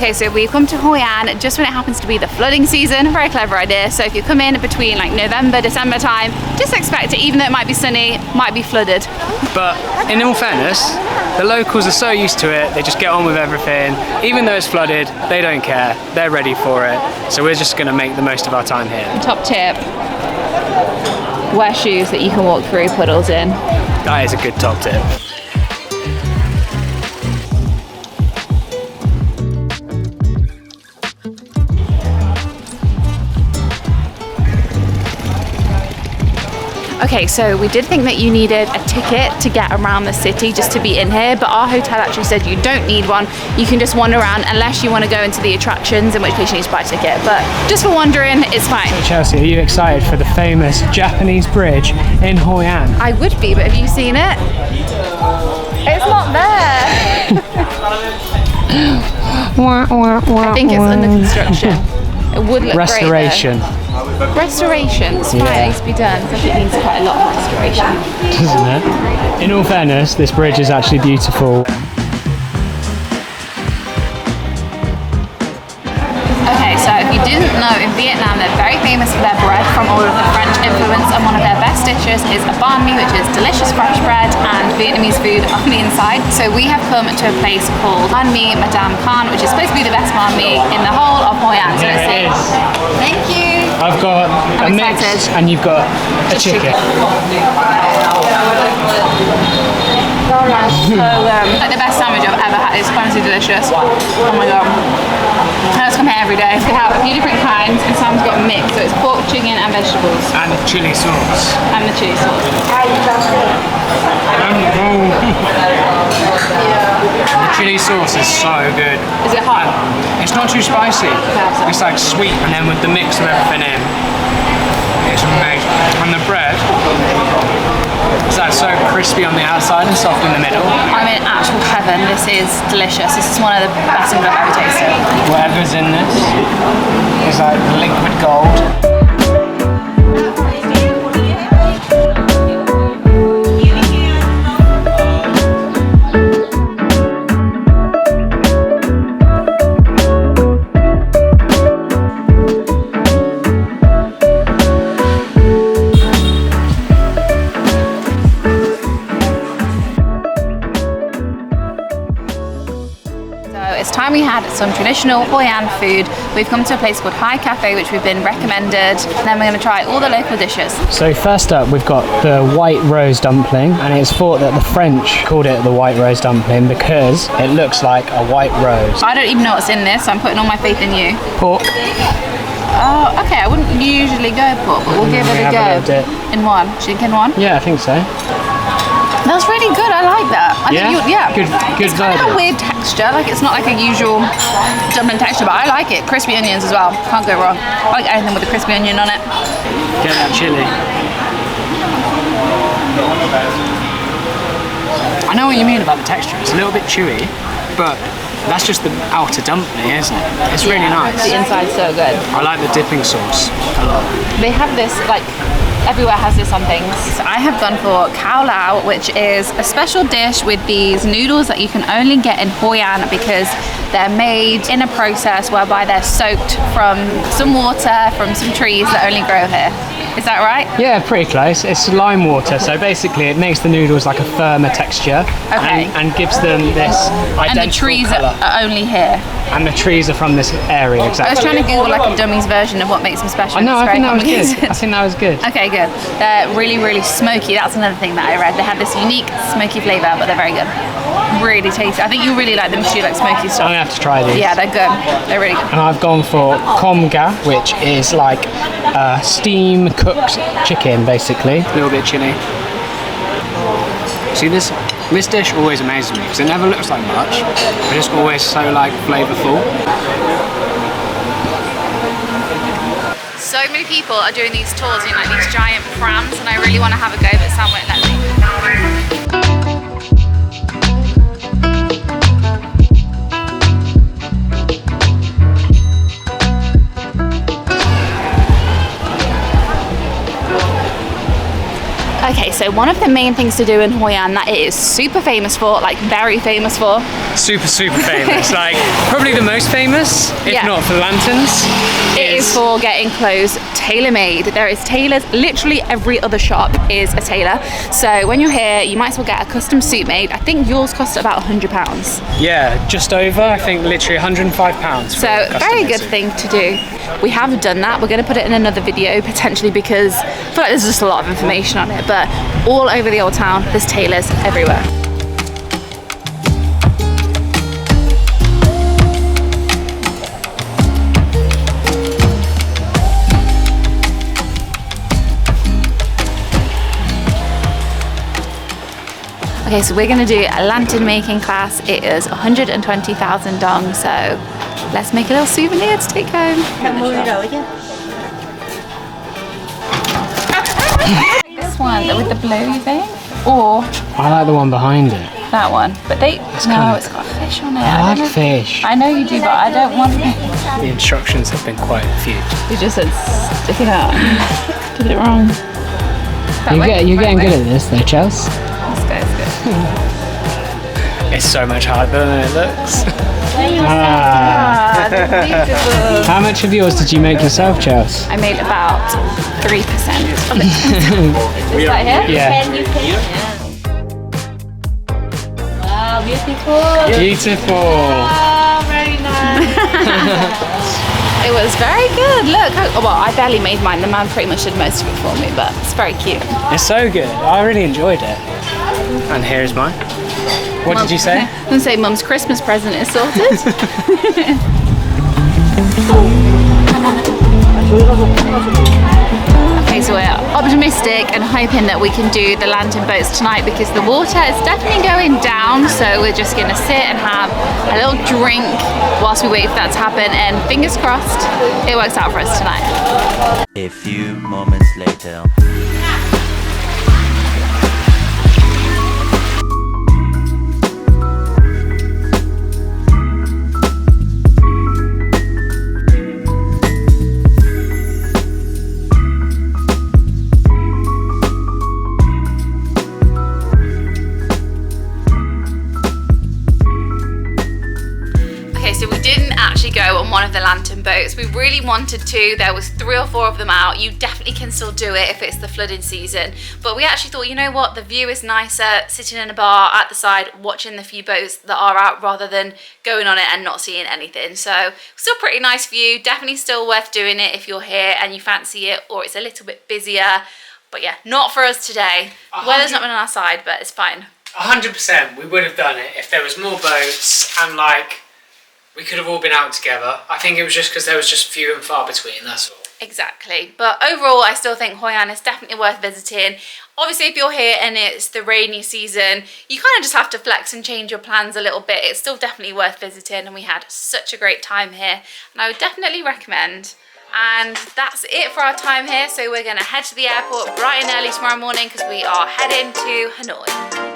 Okay, so we've come to Hoi An just when it happens to be the flooding season. Very clever idea. So if you come in between like November, December time, just expect it, even though it might be sunny, might be flooded. But in all fairness, the locals are so used to it, they just get on with everything. Even though it's flooded, they don't care. They're ready for it. So we're just gonna make the most of our time here. Top tip, wear shoes that you can walk through puddles in. That is a good top tip. Okay, so we did think that you needed a ticket to get around the city just to be in here, but our hotel actually said you don't need one. You can just wander around unless you want to go into the attractions, in which case you need to buy a ticket. But just for wandering, it's fine. Chelsea, are you excited for the famous Japanese bridge in Hoi An? I would be, but have you seen it? It's not there. I think it's under construction. It would look Restoration. great though. Restoration, it's fine, it needs to be done. So it needs quite a lot of restoration. Doesn't it? In all fairness, this bridge is actually beautiful. Okay, so if you didn't know, in Vietnam they're very famous for their bread from all of the French influence, and one of their best dishes is a banh mi, which is delicious fresh bread and Vietnamese food on the inside. So we have come to a place called Banh Mi Madame Khan, which is supposed to be the best banh mi in the whole of Hoi An. So There it is. Thank you. I've got a mix and you've got a chicken. Like the best sandwich I've ever had. It's honestly delicious. Oh my god. I just come here every day. They have a few different kinds, and some's got a mix, so it's pork, chicken, and vegetables. And chili sauce. And the chili sauce. The chili sauce is so good. Is it hot? It's not too spicy. It's like sweet, and then with the mix of everything in, it's amazing. And the bread, it's like so crispy on the outside and soft in the middle. I'm in actual heaven. This is delicious. This is one of the best things I've ever tasted. Whatever's in this is like liquid gold. It's time we had some traditional Hoi An food. We've come to a place called Hai Cafe, which we've been recommended. And then we're going to try all the local dishes. So first up, we've got the white rose dumpling, and it's thought that the French called it the white rose dumpling because it looks like a white rose. I don't even know what's in this, so I'm putting all my faith in you. Pork. Oh, okay. I wouldn't usually go pork, but we'll give it a go. In one. Chicken one? Yeah, I think so. That's really good. I like that. I think Good it's kind of a weird texture. Like it's not like a usual dumpling texture, but I like it. Crispy onions as well. Can't go wrong. I like anything with a crispy onion on it. Get that chili. I know what you mean about the texture. It's a little bit chewy, but that's just the outer dumpling, isn't it? It's really nice. The inside's so good. I like the dipping sauce a lot. They have this like. Everywhere has this on things. So I have gone for Khao Lao, which is a special dish with these noodles that you can only get in Hoi An because they're made in a process whereby they're soaked from some water from some trees that only grow here. Is that right? Yeah, pretty close. It's lime water, so basically it makes the noodles like a firmer texture and gives them this identical And the trees colour. are only here. And the trees are from this area, exactly. I was trying to Google like a dummy's version of what makes them special. I know, I think that was good. complicated. I think that was good. Okay, good. They're really, really smoky. That's another thing that I read. They have this unique smoky flavour, but they're very good. Really tasty. I think you really like them too, like smoky stuff. I'm gonna have to try these. Yeah, they're good. They're really good. And I've gone for com ga, which is like steam cooked chicken, basically. A little bit chilly. See, this dish always amazes me because it never looks like much, but it's always so like flavourful. So many people are doing these tours in like these giant prams, and I really want to have a go, but Sam won't let me. Okay, So one of the main things to do in Hoi An that it is super famous for, like very famous for. Super famous. Like probably the most famous, if not for lanterns. It is for getting clothes tailor-made. There is tailors, literally every other shop is a tailor. So when you're here, you might as well get a custom suit made. I think yours cost about £100. Yeah, just over, I think literally £105. So very good thing to do. We have done that. We're going to put it in another video potentially because I feel like there's just a lot of information on it, but all over the old town, there's tailors everywhere. Okay, so we're gonna do a lantern making class. It is 120,000 dong, so let's make a little souvenir to take home. This one with the blue thing, or I like the one behind it. that one, but it's got fish on it. I like fish. I know you do, but I don't want it. The instructions have been quite few. You just said stick it out. Did it wrong. You're getting good at this though, Chelsea. This guy's good. It's so much harder than it looks. Beautiful. How much of yours did you make yourself, Chelsea? I made about 3% of it. Is that here? Yeah. Wow, beautiful. Beautiful. Oh, very nice. It was very good. Look, well, I barely made mine. The man pretty much did most of it for me, but it's very cute. It's so good. I really enjoyed it. And here's mine. What did you say? I'm gonna say Mum's Christmas present is sorted. Okay, so we're optimistic and hoping that we can do the lantern boats tonight because the water is definitely going down. So we're just gonna sit and have a little drink whilst we wait for that to happen. And fingers crossed, it works out for us tonight. A few moments later. Go on one of the lantern boats. We really wanted to. There was 3 or 4 of them out. You definitely can still do it if it's the flooding season, but we actually thought, you know what, the view is nicer sitting in a bar at the side watching the few boats that are out rather than going on it and not seeing anything. So still pretty nice view, definitely still worth doing it if you're here and you fancy it or it's a little bit busier. But yeah, not for us today. Weather's not been on our side, but it's fine. 100% we would have done it if there was more boats and like we could have all been out together. I think it was just because there was just few and far between, that's all. Exactly. But overall, I still think Hoi An is definitely worth visiting. Obviously, if you're here and it's the rainy season, you kind of just have to flex and change your plans a little bit. It's still definitely worth visiting, and we had such a great time here, and I would definitely recommend. And that's it for our time here. So we're going to head to the airport bright and early tomorrow morning because we are heading to Hanoi.